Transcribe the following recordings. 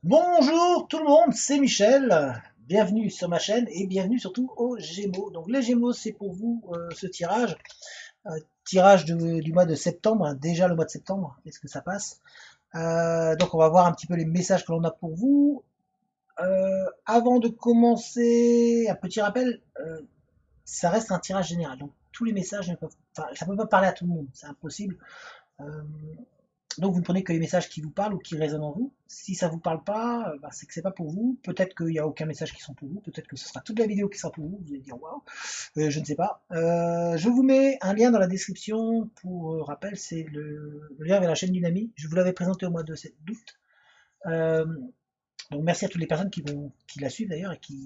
Bonjour tout le monde, c'est Michel. Bienvenue sur ma chaîne et bienvenue surtout aux Gémeaux. Donc les Gémeaux, c'est pour vous ce tirage, tirage du mois de septembre, hein, déjà le mois de septembre. Qu'est-ce que ça passe? Donc on va voir un petit peu les messages que l'on a pour vous. Avant de commencer, un petit rappel, ça reste un tirage général. Donc tous les messages ne peuvent, enfin, ça peut pas parler à tout le monde, c'est impossible. Euh, Donc vous ne prenez que les messages qui vous parlent ou qui résonnent en vous. Si ça ne vous parle pas, bah, c'est que c'est pas pour vous. Peut-être qu'il n'y a aucun message qui sont pour vous. Peut-être que ce sera toute la vidéo qui sera pour vous. Vous allez dire waouh, je ne sais pas. Je vous mets un lien dans la description pour rappel, c'est le lien vers la chaîne d'une amie. Je vous l'avais présenté au mois d'août. Euh, donc merci à toutes les personnes qui la suivent d'ailleurs et qui,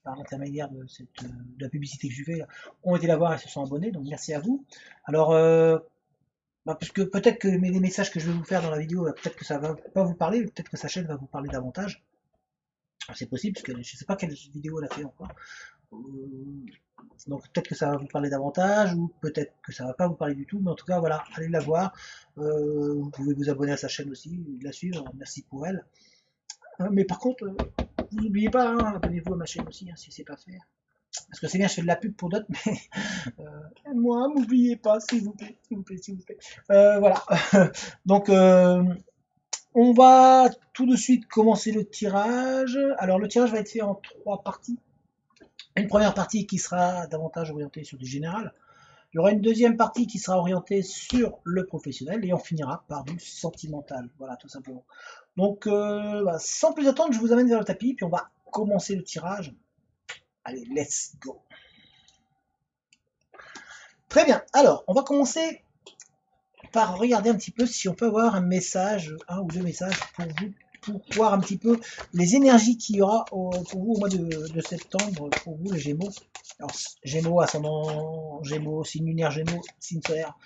par l'intermédiaire de la publicité que je fais, ont été la voir et se sont abonnés. Donc merci à vous. Alors bah, parce que peut-être que les messages que je vais vous faire dans la vidéo, peut-être que ça va pas vous parler, peut-être que sa chaîne va vous parler davantage. C'est possible, parce que je ne sais pas quelle vidéo elle a fait encore. Euh, Donc peut-être que ça va vous parler davantage, ou peut-être que ça va pas vous parler du tout, mais en tout cas voilà, allez la voir. Vous pouvez vous abonner à sa chaîne aussi, la suivre, merci pour elle. Mais par contre, vous n'oubliez pas, hein, abonnez-vous à ma chaîne aussi, hein, si c'est pas fait. Parce que c'est bien, je fais de la pub pour d'autres, mais moi, m'oubliez pas, s'il vous plaît, s'il vous plaît, s'il vous plaît. Voilà. Donc, on va tout de suite commencer le tirage. Alors, le tirage va être fait en trois parties. Une première partie qui sera davantage orientée sur du général. Il y aura une deuxième partie qui sera orientée sur le professionnel et on finira par du sentimental. Voilà, tout simplement. Donc, bah, sans plus attendre, je vous amène vers le tapis, puis on va commencer le tirage. Allez, let's go. Très bien. Alors, on va commencer par regarder un petit peu si on peut avoir un message, un ou deux messages pour vous, pour voir un petit peu les énergies qu'il y aura pour vous au mois de septembre, pour vous les Gémeaux. Alors, Gémeaux, ascendant Gémeaux, signe lunaire Gémeaux, signe solaire.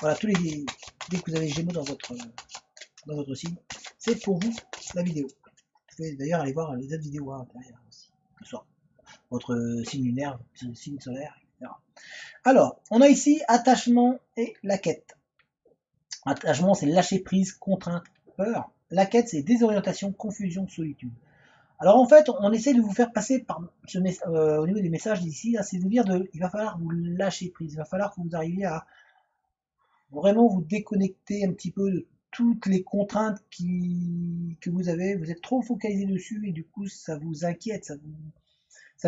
Voilà, dès que vous avez Gémeaux dans votre signe, c'est pour vous la vidéo. Vous pouvez d'ailleurs aller voir les autres vidéos à l'intérieur aussi, que ce soit votre signe lunaire, votre signe solaire, etc. Alors, on a ici attachement et la quête. Attachement, c'est lâcher prise, contrainte, peur. La quête, c'est désorientation, confusion, solitude. Alors en fait, on essaie de vous faire passer par au niveau des messages d'ici, c'est de vous dire il va falloir vous lâcher prise, il va falloir que vous arriviez à vraiment vous déconnecter un petit peu de toutes les contraintes que vous avez. Vous êtes trop focalisé dessus et du coup ça vous inquiète, ça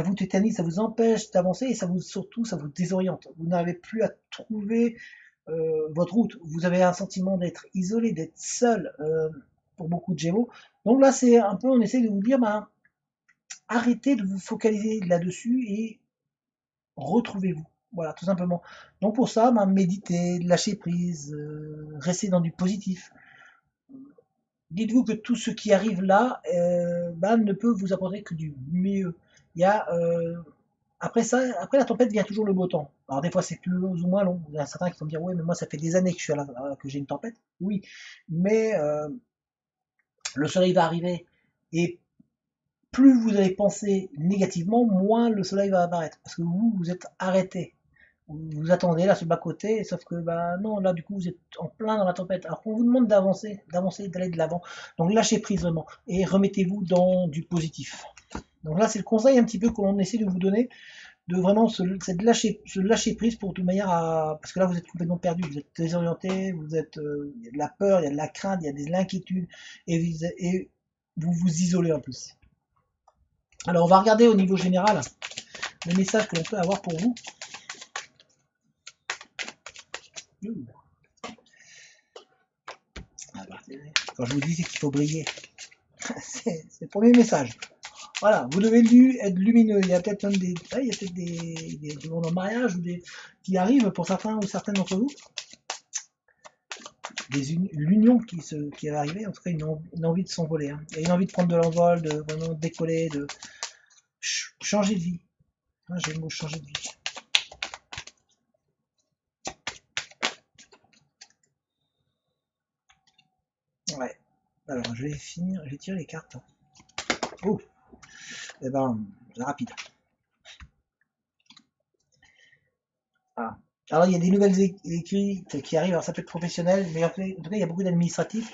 vous tétanise, ça vous empêche d'avancer et surtout ça vous désoriente. Vous n'arrivez plus à trouver votre route. Vous avez un sentiment d'être isolé, d'être seul pour beaucoup de Gémeaux. Donc là, c'est un peu, on essaie de vous dire, ben, arrêtez de vous focaliser là-dessus et retrouvez-vous. Voilà, tout simplement. Donc pour ça, ben, méditez, lâchez prise, restez dans du positif. Dites-vous que tout ce qui arrive là ben, ne peut vous apporter que du mieux. Il y a après ça, après la tempête vient toujours le beau temps. Alors des fois c'est plus long ou moins long. Il y en a certains qui vont me dire oui mais moi ça fait des années que je suis que j'ai une tempête. Oui, mais le soleil va arriver et plus vous allez penser négativement, moins le soleil va apparaître parce que vous êtes arrêté. Vous attendez là sur le bas côté, sauf que bah non là du coup vous êtes en plein dans la tempête. Alors qu'on vous demande d'avancer, d'aller de l'avant. Donc lâchez prise vraiment et remettez-vous dans du positif. Donc là c'est le conseil un petit peu que l'on essaie de vous donner de vraiment se lâcher prise pour toute manière parce que là vous êtes complètement perdu, vous êtes désorienté, il y a de la peur, il y a de la crainte, il y a de l'inquiétude et vous vous isolez en plus. Alors on va regarder au niveau général les messages que l'on peut avoir pour vous. Quand je vous dis c'est qu'il faut briller, c'est le premier message. Voilà, vous devez être lumineux. Il y a peut-être des demandes en mariage ou qui arrivent pour certains ou certaines d'entre vous. L'union qui est arrivée, en tout cas une envie de s'envoler. Hein. Il y a une envie de prendre de l'envol, de vraiment décoller, de changer de vie. Hein, j'ai le mot changer de vie. Ouais. Alors, je vais finir, je vais tirer les cartes. Oh, eh ben, c'est rapide. Ah. Alors, il y a des nouvelles écrites qui arrivent. Alors, ça peut être professionnel, mais en tout cas, il y a beaucoup d'administratifs.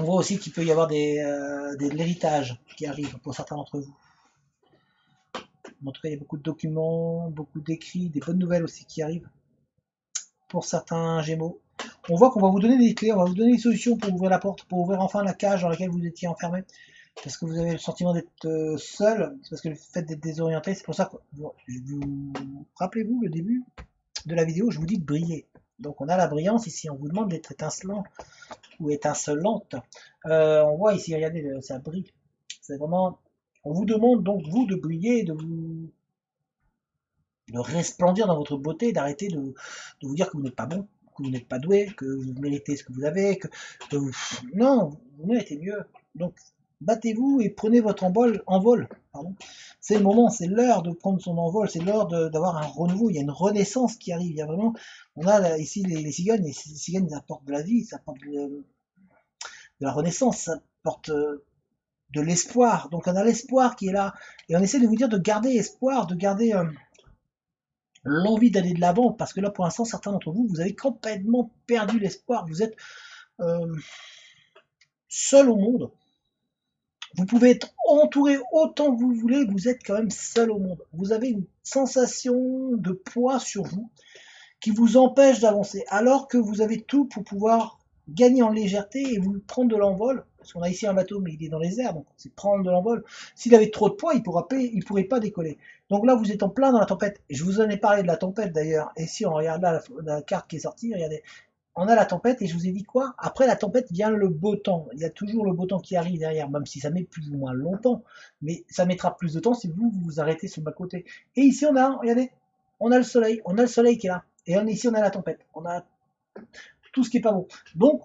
On voit aussi qu'il peut y avoir de l'héritage qui arrive pour certains d'entre vous. En tout cas, il y a beaucoup de documents, beaucoup d'écrits, des bonnes nouvelles aussi qui arrivent pour certains Gémeaux. On voit qu'on va vous donner des clés, on va vous donner des solutions pour ouvrir la porte, pour ouvrir enfin la cage dans laquelle vous étiez enfermé. Parce que vous avez le sentiment d'être seul, parce que le fait d'être désorienté, c'est pour ça que vous rappelez-vous le début de la vidéo, je vous dis de briller. Donc on a la brillance ici, on vous demande d'être étincelant ou étincelante. On voit ici, regardez, ça brille. C'est vraiment, on vous demande donc vous de briller, de resplendir dans votre beauté, d'arrêter de vous dire que vous n'êtes pas bon, que vous n'êtes pas doué, que vous méritez ce que vous avez, que vous... Non, vous méritez mieux. Donc battez-vous et prenez votre envol. C'est le moment, c'est l'heure de prendre son envol, c'est l'heure d'avoir un renouveau, il y a une renaissance qui arrive, il y a vraiment, on a là, ici les cigognes, les cigognes ça apportent de la vie, ça apporte de la renaissance, ça apporte de l'espoir, donc on a l'espoir qui est là, et on essaie de vous dire de garder espoir, de garder l'envie d'aller de l'avant, parce que là pour l'instant certains d'entre vous, vous avez complètement perdu l'espoir, vous êtes seul au monde. Vous pouvez être entouré autant que vous voulez, vous êtes quand même seul au monde. Vous avez une sensation de poids sur vous qui vous empêche d'avancer, alors que vous avez tout pour pouvoir gagner en légèreté et vous prendre de l'envol. Parce qu'on a ici un bateau, mais il est dans les airs, donc c'est prendre de l'envol. S'il avait trop de poids, il ne pourrait pas décoller. Donc là, vous êtes en plein dans la tempête. Je vous en ai parlé de la tempête d'ailleurs. Et si on regarde là la carte qui est sortie, regardez, on a la tempête et je vous ai dit quoi? Après la tempête vient le beau temps. Il y a toujours le beau temps qui arrive derrière, même si ça met plus ou moins longtemps. Mais ça mettra plus de temps si vous vous arrêtez sur le bas-côté. Et ici, on a, regardez, on a le soleil qui est là. Et ici, on a la tempête. On a tout ce qui est pas bon. Donc,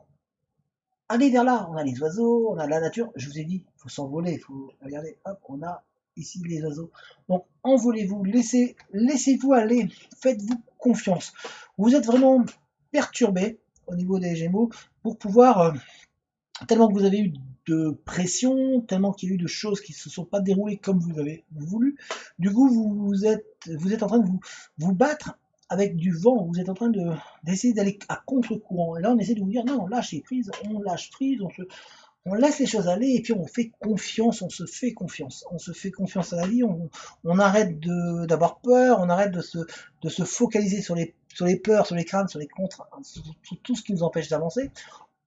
allez vers là. On a les oiseaux, on a la nature. Je vous ai dit, il faut s'envoler. Il faut, regardez, hop, on a ici les oiseaux. Donc, envolez-vous, laissez-vous aller. Faites-vous confiance. Vous êtes vraiment perturbé au niveau des Gémeaux pour pouvoir, tellement que vous avez eu de pression, tellement qu'il y a eu de choses qui ne se sont pas déroulées comme vous avez voulu. Du coup, vous êtes en train de vous battre avec du vent, vous êtes en train d'essayer d'aller à contre-courant. Et là, on essaie de vous dire, non, lâchez prise, on lâche prise, on laisse les choses aller et puis on fait confiance, on se fait confiance. On se fait confiance à la vie, on arrête d'avoir peur, on arrête de se focaliser sur les peurs, sur les craintes, sur les contraintes, sur tout ce qui nous empêche d'avancer.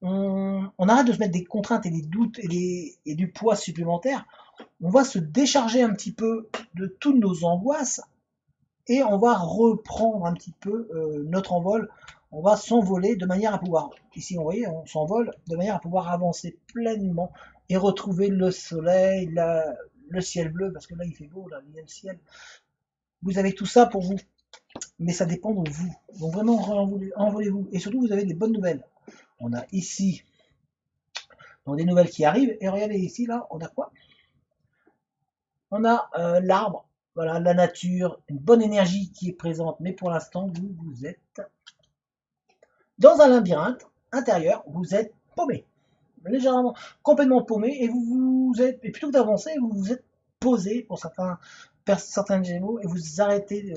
On arrête de se mettre des contraintes et des doutes et du poids supplémentaire. On va se décharger un petit peu de toutes nos angoisses et on va reprendre un petit peu notre envol. On va s'envoler de manière à pouvoir, ici vous voyez, on s'envole de manière à pouvoir avancer pleinement et retrouver le soleil, le ciel bleu, parce que là il fait beau, là il y a le ciel. Vous avez tout ça pour vous, mais ça dépend de vous. Donc vraiment envolez-vous. Et surtout vous avez des bonnes nouvelles. On a ici donc des nouvelles qui arrivent, et regardez ici là, on a quoi? On a l'arbre, voilà, la nature, une bonne énergie qui est présente, mais pour l'instant vous êtes dans un labyrinthe intérieur, vous êtes paumé, légèrement, complètement paumé, et et plutôt que d'avancer, vous vous êtes posé pour certains Gémeaux, et vous arrêtez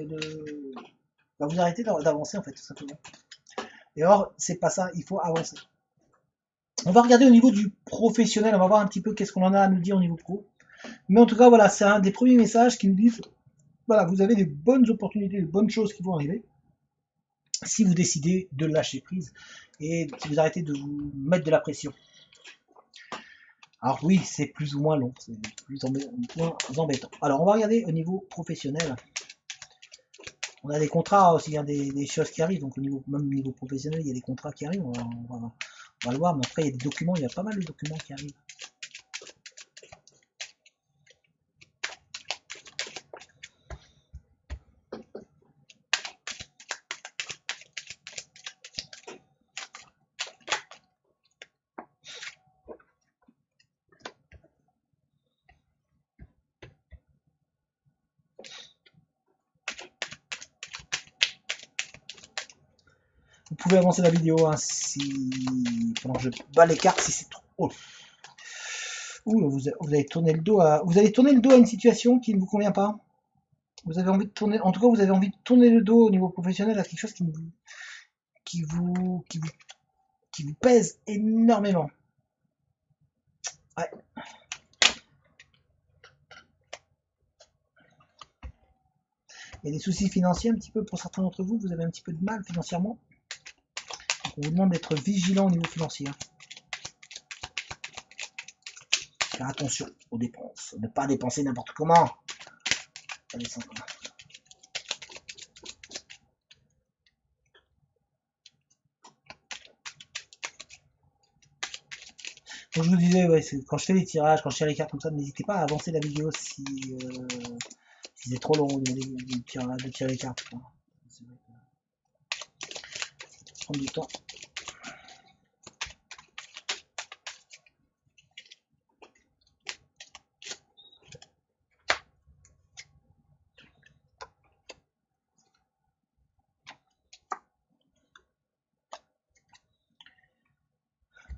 vous arrêtez d'avancer en fait, tout simplement. Et or, c'est pas ça, il faut avancer. On va regarder au niveau du professionnel, on va voir un petit peu qu'est-ce qu'on en a à nous dire au niveau pro. Mais en tout cas, voilà, c'est un des premiers messages qui nous disent, voilà, vous avez des bonnes opportunités, des bonnes choses qui vont arriver, si vous décidez de lâcher prise et si vous arrêtez de vous mettre de la pression. Alors oui, c'est plus ou moins long, c'est plus embêtant. Alors on va regarder au niveau professionnel. On a des contrats aussi, hein, des choses qui arrivent, donc même au niveau professionnel, il y a des contrats qui arrivent, on va le voir, mais après il y a des documents, il y a pas mal de documents qui arrivent. Vous pouvez avancer la vidéo hein, pendant que je bats les cartes si c'est trop. Oh. Ouh, vous allez tourner le dos à. Vous allez tourner le dos à une situation qui ne vous convient pas. Vous avez envie de tourner. En tout cas, vous avez envie de tourner le dos au niveau professionnel à quelque chose qui vous pèse énormément. Ouais. Il y a des soucis financiers un petit peu pour certains d'entre vous. Vous avez un petit peu de mal financièrement. Donc on vous demande d'être vigilant au niveau financier. Faire attention aux dépenses. Ne pas dépenser n'importe comment. Donc je vous disais, ouais, quand je fais les tirages, quand je tire les cartes comme ça, n'hésitez pas à avancer la vidéo si c'est trop long de tirer les cartes. C'est vrai que ça prend du temps.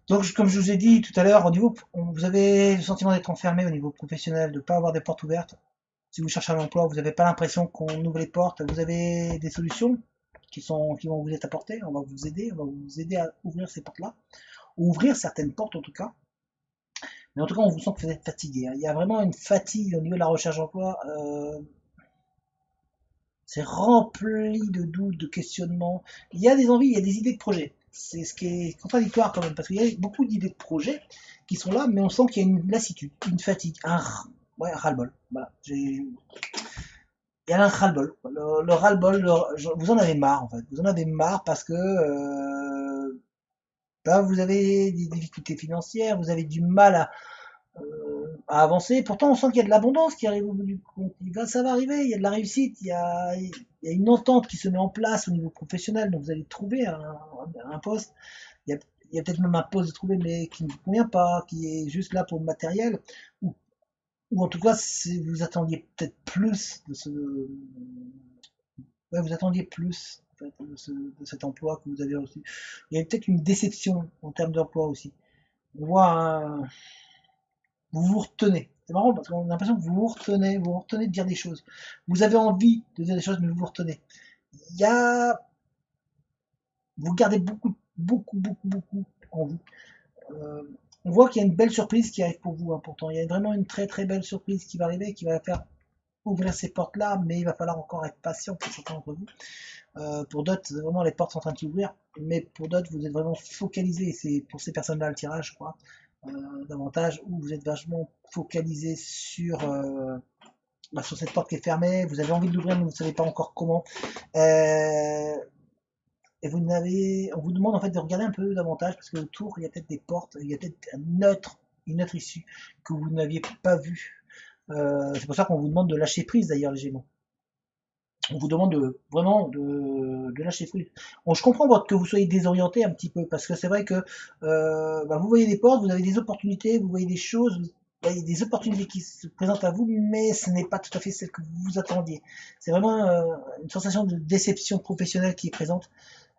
Donc, comme je vous ai dit tout à l'heure, au niveau, vous avez le sentiment d'être enfermé au niveau professionnel, de ne pas avoir des portes ouvertes. Si vous cherchez un emploi, vous n'avez pas l'impression qu'on ouvre les portes. Vous avez des solutions qui vont vous être apportées. On va vous aider à ouvrir ces portes-là, ou ouvrir certaines portes en tout cas. Mais en tout cas, on vous sent que vous êtes fatigué. Il y a vraiment une fatigue au niveau de la recherche d'emploi. C'est rempli de doutes, de questionnements. Il y a des envies, il y a des idées de projets. C'est ce qui est contradictoire quand même, parce qu'il y a beaucoup d'idées de projets qui sont là, mais on sent qu'il y a une lassitude, une fatigue, un ras-le-bol. Voilà. Il y a un ras-le-bol. Le ras-le-bol, vous en avez marre en fait. Vous en avez marre parce que là, vous avez des difficultés financières, vous avez du mal à avancer. Pourtant, on sent qu'il y a de l'abondance qui arrive au bout du compte. Ça va arriver, il y a de la réussite, il y a une entente qui se met en place au niveau professionnel. Donc, vous allez trouver un poste. Il y a peut-être même un poste de trouver, mais qui ne vous convient pas, qui est juste là pour le matériel. Ou en tout cas, si vous attendiez peut-être plus de ce. Ouais, vous attendiez plus en fait, de cet emploi que vous avez reçu. Il y a peut-être une déception en termes d'emploi aussi. On voit vous vous retenez. C'est marrant parce qu'on a l'impression que vous vous retenez de dire des choses. Vous avez envie de dire des choses, mais vous vous retenez. Il y a, vous gardez beaucoup en vous. Euh, on voit qu'il y a une belle surprise qui arrive pour vous, hein, pourtant. Il y a vraiment une très belle surprise qui va arriver, qui va faire ouvrir ces portes-là, mais il va falloir encore être patient pour certains d'entre vous. Pour d'autres, vraiment, les portes sont en train de s'ouvrir, mais pour d'autres, vous êtes vraiment focalisé. C'est pour ces personnes-là le tirage, je crois, davantage, où vous êtes vachement focalisé sur cette porte qui est fermée. Vous avez envie de l'ouvrir, mais vous ne savez pas encore comment. Et on vous demande en fait de regarder un peu davantage, parce que autour, il y a peut-être des portes, il y a peut-être une autre issue que vous n'aviez pas vue. C'est pour ça qu'on vous demande de lâcher prise d'ailleurs, les Gémeaux. On vous demande vraiment de lâcher prise. Bon, je comprends que vous soyez désorienté un petit peu, parce que c'est vrai que vous voyez des portes, vous avez des opportunités, vous voyez des choses, vous voyez des opportunités qui se présentent à vous, mais ce n'est pas tout à fait celle que vous attendiez. C'est vraiment une sensation de déception professionnelle qui est présente.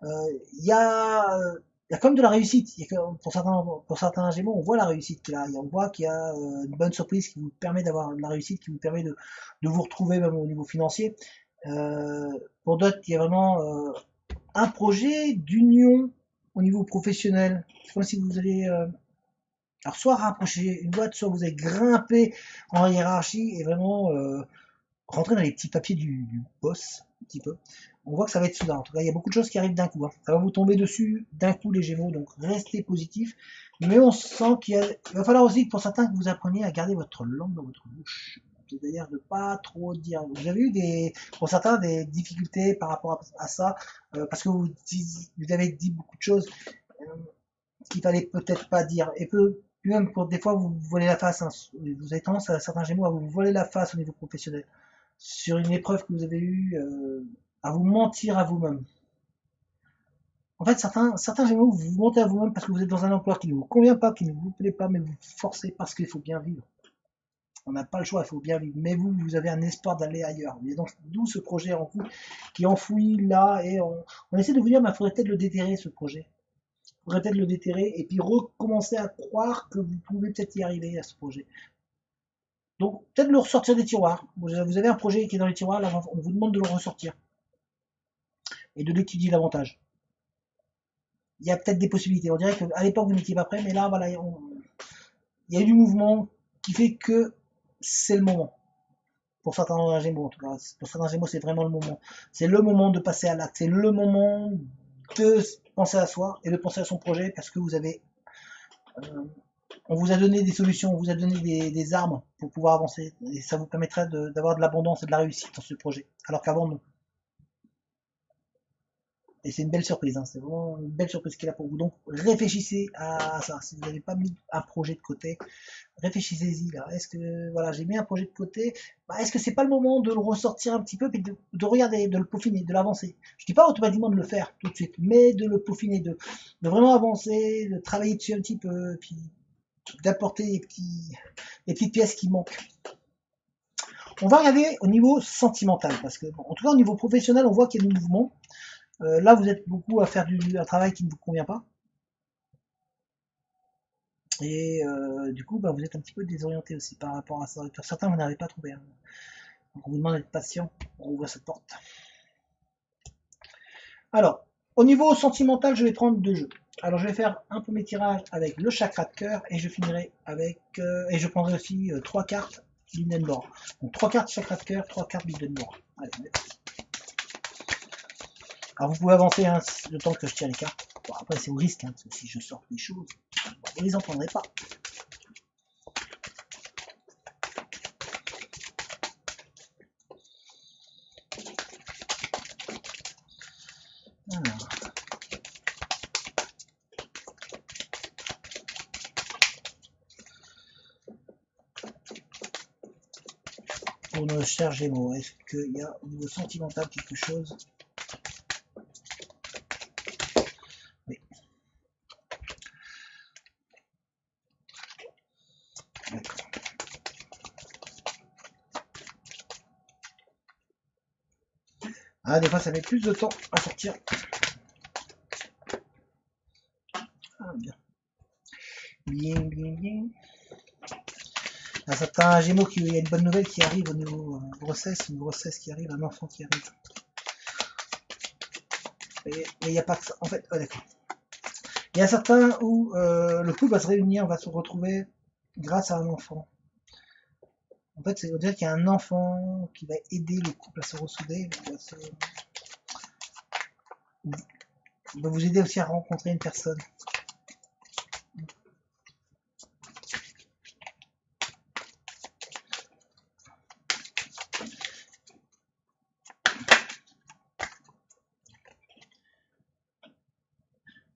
Il y a comme de la réussite. Pour certains Gémeaux, on voit la réussite qu'il y a. On voit qu'il y a une bonne surprise qui vous permet d'avoir de la réussite, qui vous permet de vous retrouver même au niveau financier. Pour d'autres, il y a vraiment un projet d'union au niveau professionnel. C'est comme si vous allez alors soit rapprocher une boîte, soit vous allez grimper en hiérarchie et vraiment rentrer dans les petits papiers du boss, un petit peu. On voit que ça va être soudain. En tout cas, il y a beaucoup de choses qui arrivent d'un coup. Hein. Ça va vous tomber dessus d'un coup, les Gémeaux, donc restez positifs. Mais on sent il va falloir aussi, pour certains, que vous appreniez à garder votre langue dans votre bouche. C'est-à-dire de pas trop dire. Vous avez eu pour certains des difficultés par rapport à ça, parce que vous avez dit beaucoup de choses qu'il fallait peut-être pas dire. Et même pour des fois, vous vous voilez la face. Hein. Vous avez tendance à certains Gémeaux à vous voiler la face au niveau professionnel sur une épreuve que vous avez eue, à vous mentir à vous-même. En fait, certains Gémeaux, vous vous mentez à vous-même parce que vous êtes dans un emploi qui ne vous convient pas, qui ne vous plaît pas, mais vous forcez parce qu'il faut bien vivre. On n'a pas le choix, il faut bien vivre. Mais vous avez un espoir d'aller ailleurs. Et donc, d'où ce projet en vous qui est enfoui là, et on essaie de vous dire, il faudrait peut-être le déterrer, ce projet. Il faudrait peut-être le déterrer, et puis recommencer à croire que vous pouvez peut-être y arriver à ce projet. Donc, peut-être le ressortir des tiroirs. Vous avez un projet qui est dans les tiroirs, là, on vous demande de le ressortir et de l'étudier davantage. Il y a peut-être des possibilités. On dirait qu'à l'époque, vous n'étiez pas prêt, mais là, voilà, il y a du mouvement qui fait que c'est le moment. Pour certains Gémeaux, en tout cas. Pour certains Gémeaux, c'est vraiment le moment. C'est le moment de passer à l'acte. C'est le moment de penser à soi et de penser à son projet parce que vous avez. On vous a donné des solutions, on vous a donné des armes pour pouvoir avancer. Et ça vous permettra d'avoir de l'abondance et de la réussite dans ce projet. Alors qu'avant, non. Et c'est une belle surprise, hein. C'est vraiment une belle surprise qu'il a pour vous. Donc réfléchissez à ça. Si vous n'avez pas mis un projet de côté, réfléchissez-y là. Est-ce que voilà, j'ai mis un projet de côté, bah, est-ce que c'est pas le moment de le ressortir un petit peu et de regarder, de le peaufiner, de l'avancer. Je dis pas automatiquement de le faire tout de suite, mais de le peaufiner, de vraiment avancer, de travailler dessus un petit peu, puis d'apporter les petites pièces qui manquent. On va regarder au niveau sentimental, parce que bon, en tout cas au niveau professionnel, on voit qu'il y a du mouvement. Là, vous êtes beaucoup à faire un travail qui ne vous convient pas. Et du coup, bah, vous êtes un petit peu désorienté aussi par rapport à ça. Pour certains, vous n'avez pas trouvé. Hein. Donc, on vous demande d'être patient. On ouvre cette porte. Alors, au niveau sentimental, je vais prendre 2 jeux. Alors, je vais faire un premier tirage avec le chakra de cœur et je finirai avec. Et je prendrai aussi 3 cartes Lindenborg. Donc, 3 cartes chakra de cœur, 3 cartes Lindenborg. Allez, on est parti. Alors, vous pouvez avancer hein, le temps que je tire les cartes. Bon, après, c'est au risque. Hein, parce que si je sors des choses, vous ne les entendrez pas. Alors. Pour nos chers Gémeaux, est-ce qu'il y a au niveau sentimental quelque chose? Oui. D'accord. Ah, des fois ça met plus de temps à sortir. Ah, bien. Bien, bien, bien. Il y a certains Gémeaux il y a une bonne nouvelle qui arrive au niveau grossesse, une grossesse qui arrive, un enfant qui arrive. Mais il n'y a pas que ça. En fait, d'accord. Il y a certains où le couple va se réunir, va se retrouver grâce à un enfant. En fait, c'est dire qu'il y a un enfant qui va aider le couple à se ressouder, il va vous aider aussi à rencontrer une personne.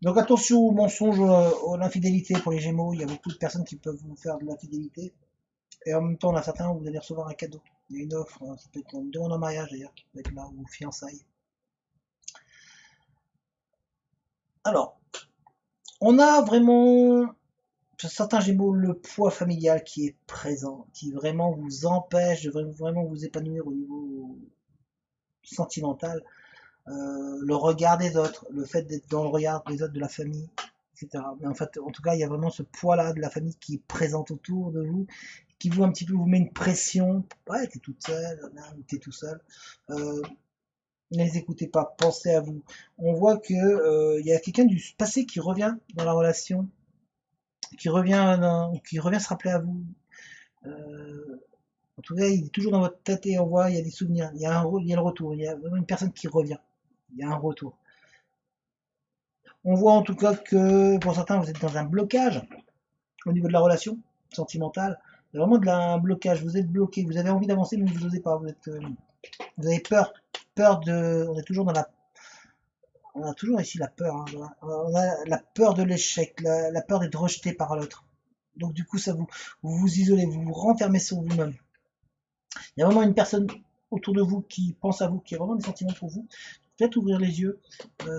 Donc attention aux mensonges, à l'infidélité pour les Gémeaux. Il y a beaucoup de personnes qui peuvent vous faire de l'infidélité. Et en même temps, on a certains où vous allez recevoir un cadeau. Il y a une offre, ça peut être une demande en mariage d'ailleurs, qui peut être là, ou fiançailles. Alors, on a vraiment, pour certains Gémeaux, le poids familial qui est présent, qui vraiment vous empêche de vraiment vous épanouir au niveau sentimental. Le regard des autres, le fait d'être dans le regard des autres de la famille, etc. Mais en fait, en tout cas, il y a vraiment ce poids-là de la famille qui est présente autour de vous, qui vous un petit peu vous met une pression. Ouais, t'es toute seule, t'es tout seul. Euh, ne les écoutez pas, pensez à vous. On voit que il y a quelqu'un du passé qui revient dans la relation, qui revient se rappeler à vous. En tout cas, il est toujours dans votre tête et on voit, il y a des souvenirs, il y a le retour, il y a vraiment une personne qui revient. Il y a un retour. On voit en tout cas que pour certains, vous êtes dans un blocage au niveau de la relation sentimentale. Il y a vraiment un blocage. Vous êtes bloqué. Vous avez envie d'avancer, mais vous n'osez pas. Vous avez peur. Peur de. On est toujours dans la. On a toujours ici la peur. Hein, on a la peur de l'échec, la peur d'être rejeté par l'autre. Donc du coup, vous vous isolez, vous vous renfermez sur vous-même. Il y a vraiment une personne autour de vous qui pense à vous, qui a vraiment des sentiments pour vous. Peut-être ouvrir les yeux.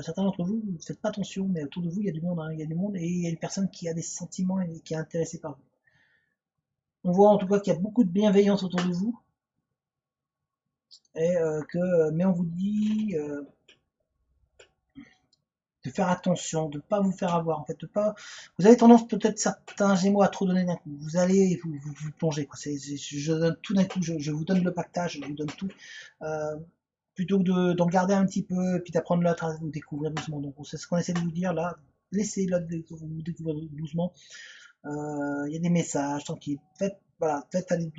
Certains d'entre vous, ne faites pas attention, mais autour de vous, il y a du monde. Hein, il y a du monde et il y a une personne qui a des sentiments et qui est intéressée par vous. On voit en tout cas qu'il y a beaucoup de bienveillance autour de vous. Et mais on vous dit de faire attention, de ne pas vous faire avoir. En fait, de pas. Vous avez tendance peut-être certains Gémeaux à trop donner d'un coup. Vous allez vous plongez. Quoi. Je donne tout d'un coup. Je vous donne le pactage, je vous donne tout. Plutôt que d'en garder un petit peu et puis d'apprendre l'autre à vous découvrir doucement. Donc c'est ce qu'on essaie de vous dire là. Laissez l'autre vous découvrir doucement. Il y a des messages, tranquille. Voilà, faites aller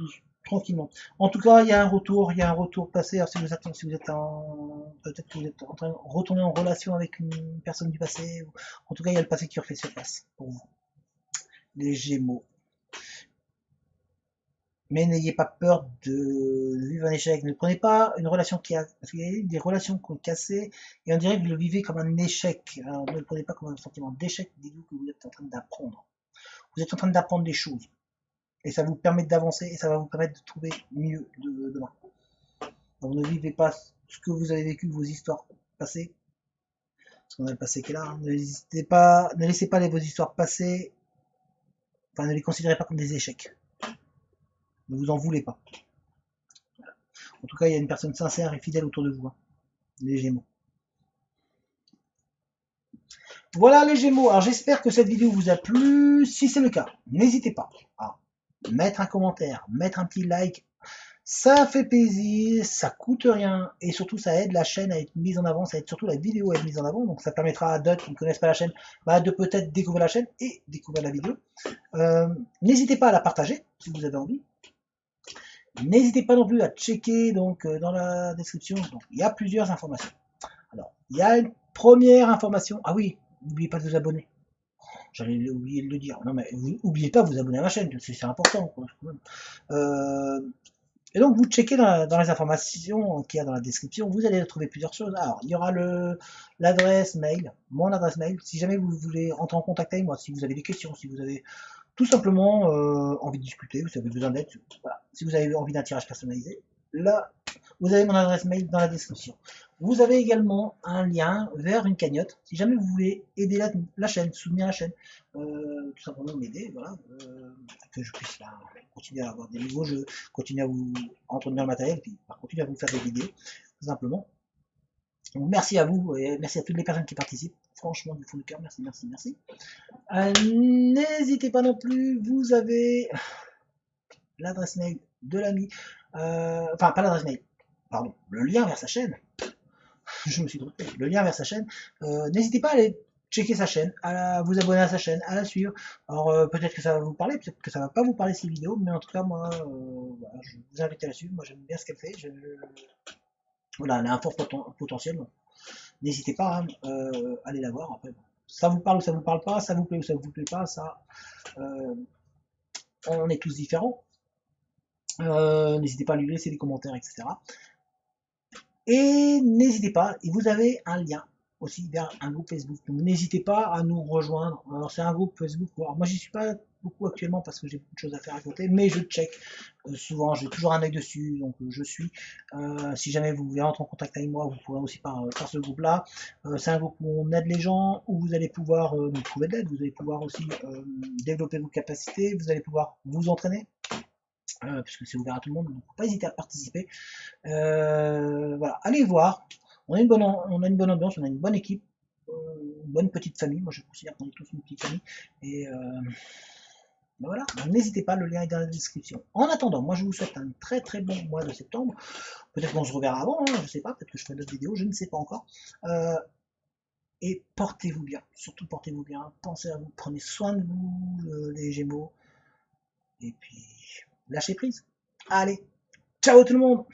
tranquillement. En tout cas, il y a un retour passé. Alors, si vous êtes peut-être que vous êtes en train de retourner en relation avec une personne du passé. En tout cas, il y a le passé qui refait surface pour vous. Les Gémeaux. Mais n'ayez pas peur de vivre un échec. Ne prenez pas une relation qui a, parce qu'il y a des relations qui ont cassé, et on dirait que vous le vivez comme un échec. Alors, ne le prenez pas comme un sentiment d'échec, dites-vous que vous êtes en train d'apprendre. Vous êtes en train d'apprendre des choses. Et ça vous permet d'avancer, et ça va vous permettre de trouver mieux demain. Donc ne vivez pas ce que vous avez vécu, vos histoires passées, parce qu'on a le passé qui est là, hein. Ne laissez pas vos histoires passées, enfin ne les considérez pas comme des échecs. Ne vous en voulez pas. En tout cas, il y a une personne sincère et fidèle autour de vous, hein, les Gémeaux. Voilà les Gémeaux, alors j'espère que cette vidéo vous a plu. Si c'est le cas, n'hésitez pas à mettre un commentaire, mettre un petit like. Ça fait plaisir, ça coûte rien et surtout ça aide la chaîne à être mise en avant, ça aide surtout la vidéo à être mise en avant, donc ça permettra à d'autres qui ne connaissent pas la chaîne de peut-être découvrir la chaîne et découvrir la vidéo. N'hésitez pas à la partager si vous avez envie. N'hésitez pas non plus à checker donc dans la description, donc, il y a plusieurs informations. Alors, il y a une première information, ah oui, n'oubliez pas de vous abonner. J'allais oublier de le dire. Non mais vous n'oubliez pas de vous abonner à ma chaîne, c'est important. Quoi. Et donc vous checkez dans les informations qu'il y a dans la description, vous allez trouver plusieurs choses. Alors il y aura l'adresse mail, mon adresse mail, si jamais vous voulez rentrer en contact avec moi, si vous avez des questions, si vous avez tout simplement envie de discuter, vous avez besoin d'aide, voilà. Si vous avez envie d'un tirage personnalisé, là vous avez mon adresse mail dans la description. Vous avez également un lien vers une cagnotte, si jamais vous voulez aider la chaîne, soutenir la chaîne, tout simplement m'aider, voilà, que je puisse là, continuer à avoir des nouveaux jeux, continuer à vous entretenir le matériel, puis continuer à vous faire des vidéos, tout simplement. Donc, merci à vous et merci à toutes les personnes qui participent. Franchement, du fond du cœur, merci, merci, merci. N'hésitez pas non plus, vous avez l'adresse mail de l'ami, enfin pas l'adresse mail, pardon, le lien vers sa chaîne. Je me suis trompé, le lien vers sa chaîne. N'hésitez pas à aller checker sa chaîne, à vous abonner à sa chaîne, à la suivre. Alors peut-être que ça va vous parler, peut-être que ça va pas vous parler ces vidéos, mais en tout cas moi, voilà, je vous invite à la suivre. Moi j'aime bien ce qu'elle fait. Voilà, elle a un fort potentiel. N'hésitez pas à aller la voir. Après, ça vous parle ou ça vous parle pas, ça vous plaît ou ça vous plaît pas, ça, on est tous différents. N'hésitez pas à lui laisser des commentaires, etc. Et n'hésitez pas, et vous avez un lien aussi vers un groupe Facebook. Donc n'hésitez pas à nous rejoindre. Alors c'est un groupe Facebook. Alors, moi j'y suis pas beaucoup actuellement parce que j'ai beaucoup de choses à faire à côté, mais je check souvent, j'ai toujours un œil dessus, donc je suis. Si jamais vous voulez rentrer en contact avec moi, vous pourrez aussi par ce groupe-là. C'est un groupe où on aide les gens, où vous allez pouvoir nous trouver de l'aide, vous allez pouvoir aussi développer vos capacités, vous allez pouvoir vous entraîner. Puisque c'est ouvert à tout le monde, donc faut pas hésiter à participer. Voilà, allez voir. On a une bonne ambiance, on a une bonne équipe, une bonne petite famille. Moi, je considère qu'on est tous une petite famille. Et ben voilà, n'hésitez pas, le lien est dans la description. En attendant, moi, je vous souhaite un très très bon mois de septembre. Peut-être qu'on se reverra avant, hein, je sais pas, peut-être que je ferai d'autres vidéos, je ne sais pas encore. Et portez-vous bien, surtout portez-vous bien, pensez à vous, prenez soin de vous, les Gémeaux, et puis lâchez prise. Allez, ciao tout le monde!